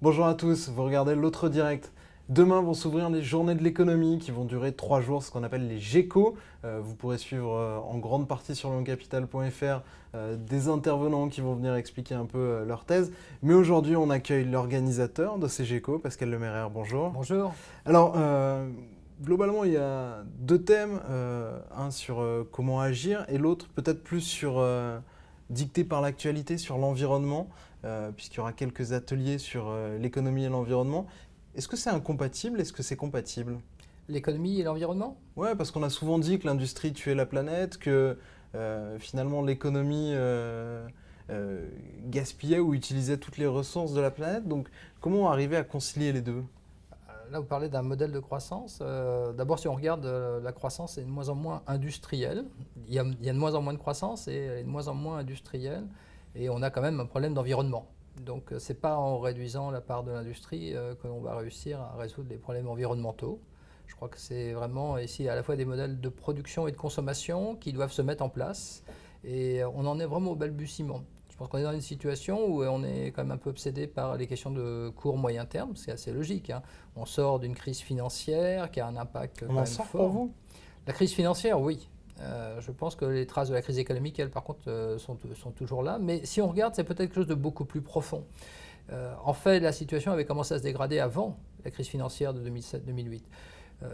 Bonjour à tous, vous regardez l'autre direct. Demain vont s'ouvrir les journées de l'économie qui vont durer 3 jours, ce qu'on appelle les GECO. Vous pourrez suivre en grande partie sur lioncapital.fr des intervenants qui vont venir expliquer un peu leur thèse. Mais aujourd'hui, on accueille l'organisateur de ces GECO, Pascal Lemerrer. Bonjour. Bonjour. Alors, globalement, il y a deux thèmes. Un sur comment agir et l'autre peut-être plus sur dicté par l'actualité, sur l'environnement, puisqu'il y aura quelques ateliers sur l'économie et l'environnement. Est-ce que c'est incompatible? Est-ce que c'est compatible? L'économie et l'environnement? Ouais, parce qu'on a souvent dit que l'industrie tuait la planète, que finalement l'économie gaspillait ou utilisait toutes les ressources de la planète. Donc, comment arriver à concilier les deux? Là, vous parlez d'un modèle de croissance. D'abord, si on regarde la croissance, est de moins en moins industrielle. Il y a de moins en moins de croissance et elle est de moins en moins industrielle. Et on a quand même un problème d'environnement. Donc, ce n'est pas en réduisant la part de l'industrie que l'on va réussir à résoudre les problèmes environnementaux. Je crois que c'est vraiment ici à la fois des modèles de production et de consommation qui doivent se mettre en place. Et on en est vraiment au balbutiement. Je pense qu'on est dans une situation où on est quand même un peu obsédé par les questions de court moyen terme, c'est assez logique, hein. On sort d'une crise financière qui a un impact quand On en même sort fort. pour vous? La crise financière, oui. Je pense que les traces de la crise économique, elles, par contre, sont toujours là. Mais si on regarde, c'est peut-être quelque chose de beaucoup plus profond. En fait, la situation avait commencé à se dégrader avant la crise financière de 2007-2008.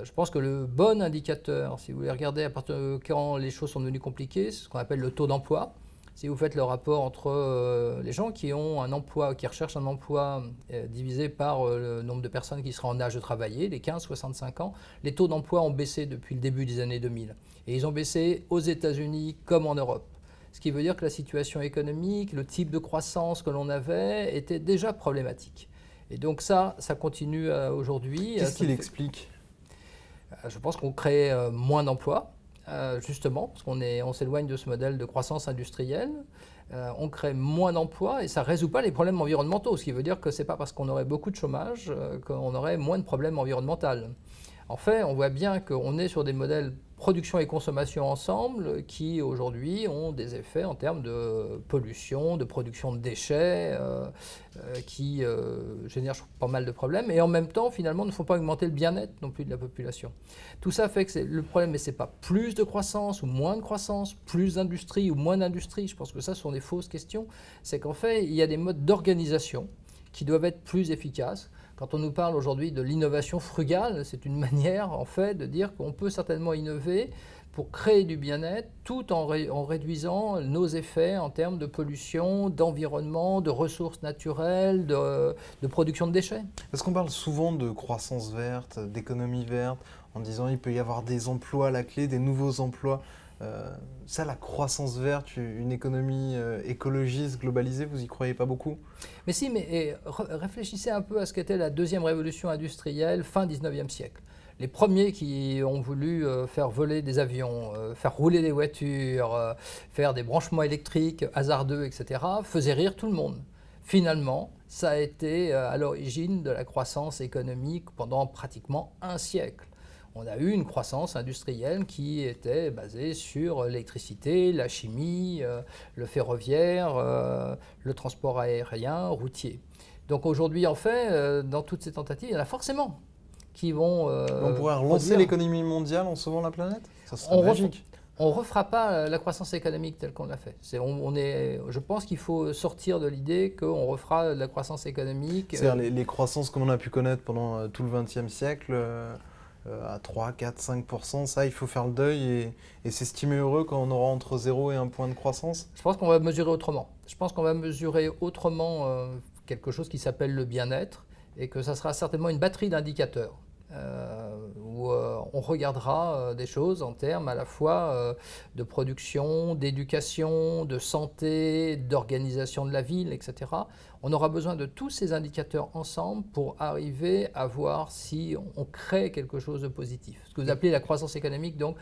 Je pense que le bon indicateur, si vous voulez regarder à partir de quand les choses sont devenues compliquées, c'est ce qu'on appelle le taux d'emploi. Si vous faites le rapport entre les gens qui ont un emploi, qui recherchent un emploi divisé par le nombre de personnes qui seraient en âge de travailler, les 15-65 ans, les taux d'emploi ont baissé depuis le début des années 2000. Et ils ont baissé aux États-Unis comme en Europe. Ce qui veut dire que la situation économique, le type de croissance que l'on avait était déjà problématique. Et donc ça continue aujourd'hui. Qu'est-ce qui l'explique? Je pense qu'on crée moins d'emplois. Justement, parce on s'éloigne de ce modèle de croissance industrielle, on crée moins d'emplois et ça ne résout pas les problèmes environnementaux, ce qui veut dire que ce n'est pas parce qu'on aurait beaucoup de chômage qu'on aurait moins de problèmes environnementaux. En fait, on voit bien qu'on est sur des modèles production et consommation ensemble qui aujourd'hui ont des effets en termes de pollution, de production de déchets, qui génèrent pas mal de problèmes et en même temps finalement ne font pas augmenter le bien-être non plus de la population. Tout ça fait que le problème, mais ce n'est pas plus de croissance ou moins de croissance, plus d'industrie ou moins d'industrie, je pense que ça ce sont des fausses questions, c'est qu'en fait il y a des modes d'organisation qui doivent être plus efficaces. Quand on nous parle aujourd'hui de l'innovation frugale, c'est une manière en fait de dire qu'on peut certainement innover pour créer du bien-être tout en réduisant nos effets en termes de pollution, d'environnement, de ressources naturelles, de production de déchets. Parce qu'on parle souvent de croissance verte, d'économie verte, en disant qu'il peut y avoir des emplois à la clé, des nouveaux emplois. Ça, la croissance verte, une économie écologiste, globalisée, vous y croyez pas beaucoup? Mais si, mais réfléchissez un peu à ce qu'était la deuxième révolution industrielle fin 19e siècle. Les premiers qui ont voulu faire voler des avions, faire rouler des voitures, faire des branchements électriques hasardeux, etc., faisaient rire tout le monde. Finalement, ça a été à l'origine de la croissance économique pendant pratiquement un siècle. On a eu une croissance industrielle qui était basée sur l'électricité, la chimie, le ferroviaire, le transport aérien, routier. Donc aujourd'hui, en fait, dans toutes ces tentatives, il y en a forcément qui vont On pourrait relancer l'économie mondiale en sauvant la planète? Ça serait magique. On ne refera pas la croissance économique telle qu'on l'a fait. Je pense qu'il faut sortir de l'idée qu'on refera la croissance économique. C'est-à-dire les croissances comme on a pu connaître pendant tout le XXe siècle, à 3, 4, 5%, ça, il faut faire le deuil et s'estimer heureux quand on aura entre 0 et 1 point de croissance? Je pense qu'on va mesurer autrement. Je pense qu'on va mesurer autrement quelque chose qui s'appelle le bien-être et que ça sera certainement une batterie d'indicateurs. Où on regardera des choses en termes à la fois de production, d'éducation, de santé, d'organisation de la ville, etc. On aura besoin de tous ces indicateurs ensemble pour arriver à voir si on crée quelque chose de positif. Ce que vous appelez la croissance économique, donc,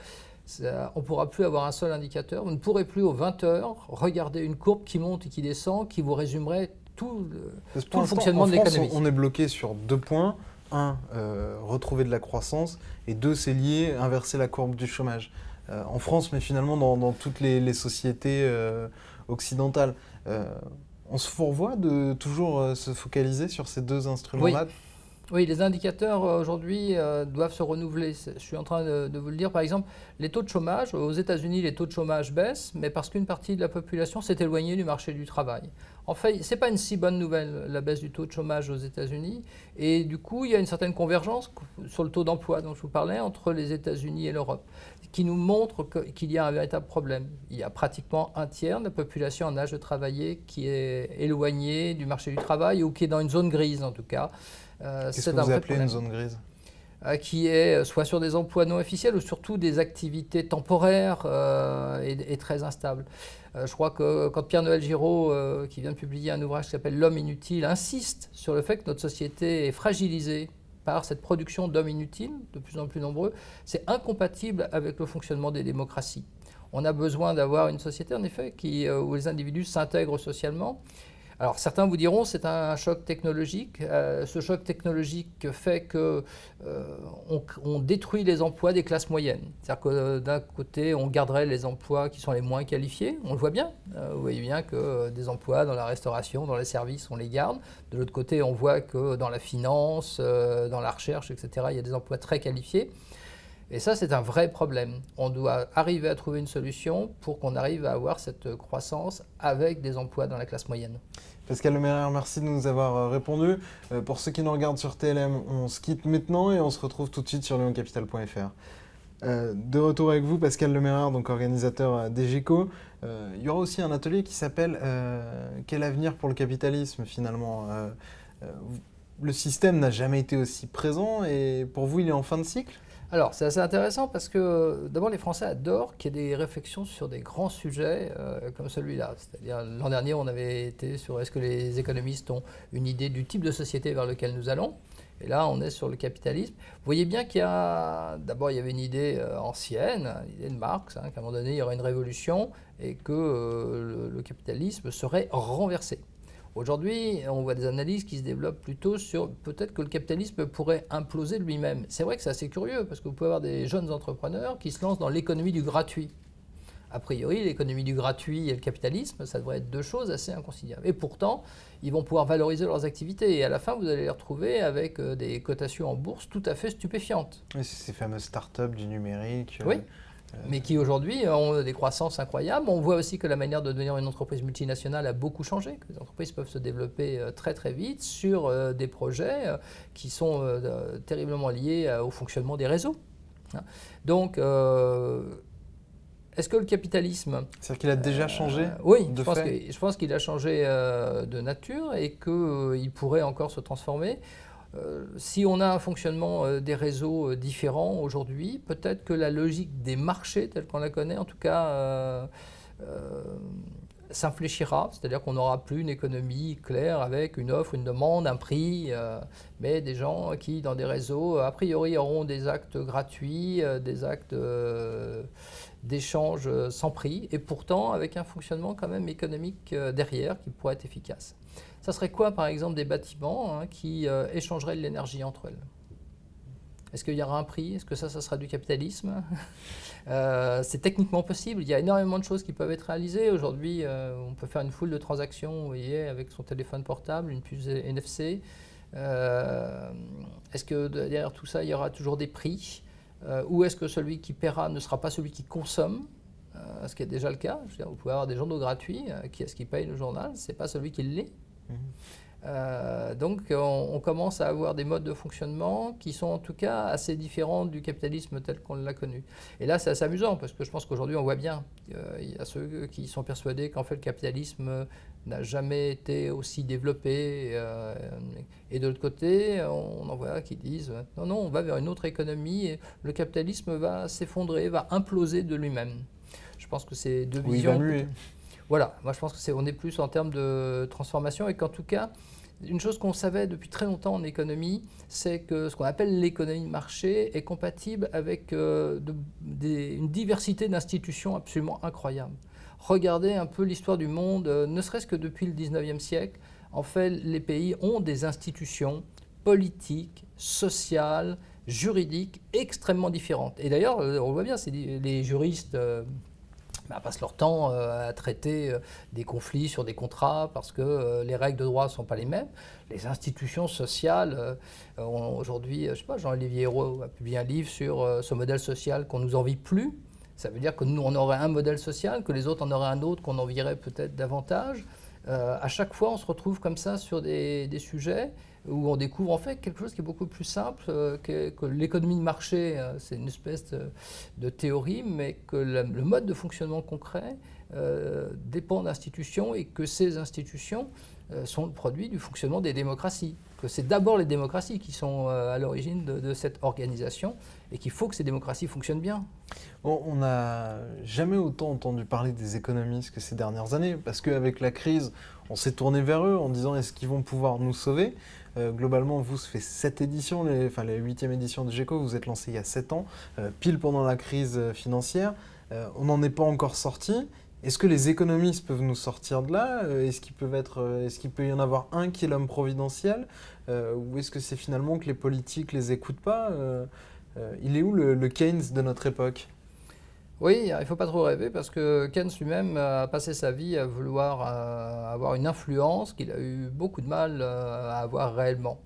on ne pourra plus avoir un seul indicateur. Vous ne pourrez plus aux 20 heures regarder une courbe qui monte et qui descend, qui vous résumerait tout le fonctionnement de l'économie. On est bloqué sur 2 points. 1, retrouver de la croissance, et 2, c'est lié, inverser la courbe du chômage. En France, mais finalement dans toutes les sociétés occidentales, On se fourvoie de toujours se focaliser sur ces deux instruments-là. Oui, les indicateurs aujourd'hui doivent se renouveler. Je suis en train de vous le dire. Par exemple, les taux de chômage, aux États-Unis, les taux de chômage baissent, mais parce qu'une partie de la population s'est éloignée du marché du travail. En fait, ce n'est pas une si bonne nouvelle, la baisse du taux de chômage aux États-Unis. Et du coup, il y a une certaine convergence sur le taux d'emploi dont je vous parlais entre les États-Unis et l'Europe, qui nous montre qu'il y a un véritable problème. Il y a pratiquement un tiers de la population en âge de travailler qui est éloignée du marché du travail ou qui est dans une zone grise en tout cas. Qu'est-ce que vous appelez une zone grise ? Qui est soit sur des emplois non officiels ou surtout des activités temporaires et très instables. Je crois que quand Pierre-Noël Giraud, qui vient de publier un ouvrage qui s'appelle L'homme inutile, insiste sur le fait que notre société est fragilisée par cette production d'hommes inutiles, de plus en plus nombreux, c'est incompatible avec le fonctionnement des démocraties. On a besoin d'avoir une société, en effet, où les individus s'intègrent socialement. Alors certains vous diront c'est un choc technologique. Ce choc technologique fait qu'on détruit les emplois des classes moyennes. C'est-à-dire que d'un côté on garderait les emplois qui sont les moins qualifiés, on le voit bien. Vous voyez bien que des emplois dans la restauration, dans les services, on les garde. De l'autre côté on voit que dans la finance, dans la recherche, etc., il y a des emplois très qualifiés. Et ça, c'est un vrai problème. On doit arriver à trouver une solution pour qu'on arrive à avoir cette croissance avec des emplois dans la classe moyenne. Pascal Lemairer, merci de nous avoir répondu. Pour ceux qui nous regardent sur TLM, on se quitte maintenant et on se retrouve tout de suite sur leoncapital.fr. De retour avec vous, Pascal Lemairer, donc organisateur des GECO. Il y aura aussi un atelier qui s'appelle « Quel avenir pour le capitalisme ?» finalement. Le système n'a jamais été aussi présent et pour vous, il est en fin de cycle ? Alors, c'est assez intéressant parce que d'abord, les Français adorent qu'il y ait des réflexions sur des grands sujets comme celui-là. C'est-à-dire, l'an dernier, on avait été sur est-ce que les économistes ont une idée du type de société vers lequel nous allons. Et là, on est sur le capitalisme. Vous voyez bien qu'il y a, d'abord, il y avait une idée ancienne, l'idée de Marx, qu'à un moment donné, il y aurait une révolution et que le capitalisme serait renversé. Aujourd'hui, on voit des analyses qui se développent plutôt sur peut-être que le capitalisme pourrait imploser de lui-même. C'est vrai que c'est assez curieux parce que vous pouvez avoir des jeunes entrepreneurs qui se lancent dans l'économie du gratuit. A priori, l'économie du gratuit et le capitalisme, ça devrait être deux choses assez inconciliables. Et pourtant, ils vont pouvoir valoriser leurs activités. Et à la fin, vous allez les retrouver avec des cotations en bourse tout à fait stupéfiantes. Oui, c'est ces fameuses startups du numérique. Oui. Mais qui aujourd'hui ont des croissances incroyables. On voit aussi que la manière de devenir une entreprise multinationale a beaucoup changé, que les entreprises peuvent se développer très très vite sur des projets qui sont terriblement liés au fonctionnement des réseaux. Donc, est-ce que le capitalisme... C'est-à-dire qu'il a déjà changé oui, je pense qu'il a changé de nature et qu'il pourrait encore se transformer. Si on a un fonctionnement des réseaux différents aujourd'hui, peut-être que la logique des marchés telle qu'on la connaît, en tout cas, s'infléchira, c'est-à-dire qu'on n'aura plus une économie claire avec une offre, une demande, un prix, mais des gens qui, dans des réseaux, a priori auront des actes gratuits, des actes d'échange sans prix, et pourtant avec un fonctionnement quand même économique derrière qui pourrait être efficace. Ça serait quoi, par exemple, des bâtiments qui échangeraient de l'énergie entre elles? Est-ce qu'il y aura un prix? Est-ce que ça sera du capitalisme? C'est techniquement possible. Il y a énormément de choses qui peuvent être réalisées. Aujourd'hui, on peut faire une foule de transactions, vous voyez, avec son téléphone portable, une puce NFC. Est-ce que derrière tout ça, il y aura toujours des prix? Ou est-ce que celui qui paiera ne sera pas celui qui consomme? Ce qui est déjà le cas. Je veux dire, vous pouvez avoir des journaux gratuits. Qui est-ce qui paye le journal? Ce n'est pas celui qui l'est. Donc on commence à avoir des modes de fonctionnement qui sont en tout cas assez différents du capitalisme tel qu'on l'a connu. Et là c'est assez amusant parce que je pense qu'aujourd'hui on voit bien, il y a ceux qui sont persuadés qu'en fait le capitalisme n'a jamais été aussi développé et de l'autre côté on en voit qui disent non, on va vers une autre économie et le capitalisme va s'effondrer, va imploser de lui-même. Je pense que c'est deux visions. Voilà, moi je pense qu'on est plus en termes de transformation et qu'en tout cas, une chose qu'on savait depuis très longtemps en économie, c'est que ce qu'on appelle l'économie de marché est compatible avec une diversité d'institutions absolument incroyable. Regardez un peu l'histoire du monde, ne serait-ce que depuis le 19e siècle, en fait les pays ont des institutions politiques, sociales, juridiques extrêmement différentes. Et d'ailleurs, on le voit bien, c'est les juristes... passent leur temps à traiter des conflits sur des contrats parce que les règles de droit ne sont pas les mêmes. Les institutions sociales, aujourd'hui, je sais pas, Jean-Olivier Hérault a publié un livre sur ce modèle social qu'on nous envie plus. Ça veut dire que nous, on aurait un modèle social, que les autres en auraient un autre qu'on envierait peut-être davantage. À chaque fois, on se retrouve comme ça sur des sujets où on découvre en fait quelque chose qui est beaucoup plus simple, que l'économie de marché, c'est une espèce de théorie, mais que le mode de fonctionnement concret dépend d'institutions et que ces institutions sont le produit du fonctionnement des démocraties. Que c'est d'abord les démocraties qui sont à l'origine de cette organisation et qu'il faut que ces démocraties fonctionnent bien. On n'a jamais autant entendu parler des économistes que ces dernières années, parce qu'avec la crise, on s'est tourné vers eux en disant est-ce qu'ils vont pouvoir nous sauver. Globalement, vous, ça fait 7 éditions, la 8e édition de GECO, vous êtes lancé il y a 7 ans, pile pendant la crise financière. On n'en est pas encore sorti. Est-ce que les économistes peuvent nous sortir de là? Est-ce qu'il peut y en avoir un qui est l'homme providentiel? Ou est-ce que c'est finalement que les politiques les écoutent pas? Il est où le Keynes de notre époque? Oui, il ne faut pas trop rêver parce que Keynes lui-même a passé sa vie à vouloir avoir une influence qu'il a eu beaucoup de mal à avoir réellement.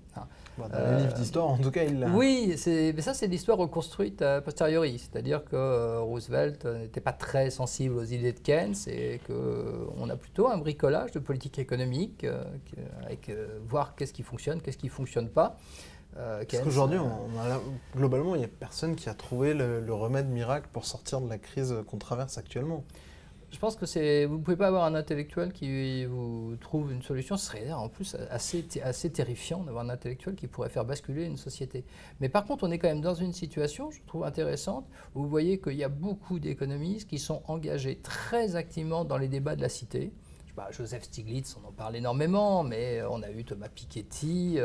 Bon, dans les livres d'histoire, en tout cas, il l'a. Oui, mais ça c'est l'histoire reconstruite a posteriori, c'est-à-dire que Roosevelt n'était pas très sensible aux idées de Keynes et qu'on a plutôt un bricolage de politique économique avec voir qu'est-ce qui fonctionne, qu'est-ce qui ne fonctionne pas. Parce qu'aujourd'hui, globalement, il n'y a personne qui a trouvé le remède miracle pour sortir de la crise qu'on traverse actuellement. Je pense que vous ne pouvez pas avoir un intellectuel qui vous trouve une solution. Ce serait en plus assez terrifiant d'avoir un intellectuel qui pourrait faire basculer une société. Mais par contre, on est quand même dans une situation, je trouve intéressante, où vous voyez qu'il y a beaucoup d'économistes qui sont engagés très activement dans les débats de la cité. Joseph Stiglitz, on en parle énormément, mais on a eu Thomas Piketty,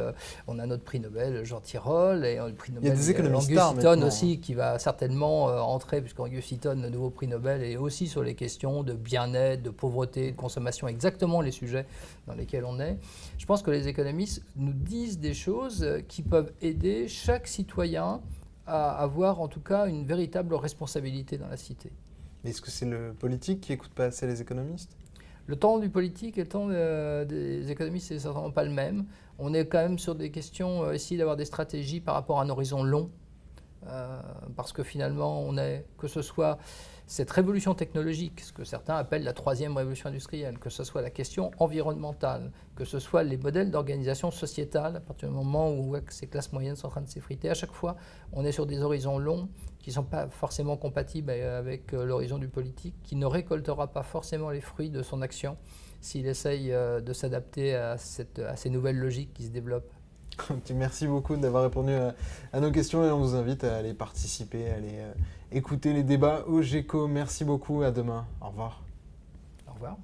on a notre prix Nobel Jean Tirole, et le prix Nobel Angus Deaton aussi, qui va certainement entrer, puisqu'Angus Deaton, le nouveau prix Nobel, est aussi sur les questions de bien-être, de pauvreté, de consommation, exactement les sujets dans lesquels on est. Je pense que les économistes nous disent des choses qui peuvent aider chaque citoyen à avoir en tout cas une véritable responsabilité dans la cité. Est-ce que c'est le politique qui n'écoute pas assez les économistes ? Le temps du politique et le temps des économistes, c'est certainement pas le même. On est quand même sur des questions, essayer d'avoir des stratégies par rapport à un horizon long, parce que finalement, que ce soit cette révolution technologique, ce que certains appellent la troisième révolution industrielle, que ce soit la question environnementale, que ce soit les modèles d'organisation sociétale, à partir du moment où ces classes moyennes sont en train de s'effriter, à chaque fois, on est sur des horizons longs qui ne sont pas forcément compatibles avec l'horizon du politique, qui ne récoltera pas forcément les fruits de son action s'il essaye de s'adapter à ces nouvelles logiques qui se développent. Merci beaucoup d'avoir répondu à nos questions et on vous invite à aller participer, à aller écouter les débats au GECO. Merci beaucoup, à demain. Au revoir. Au revoir.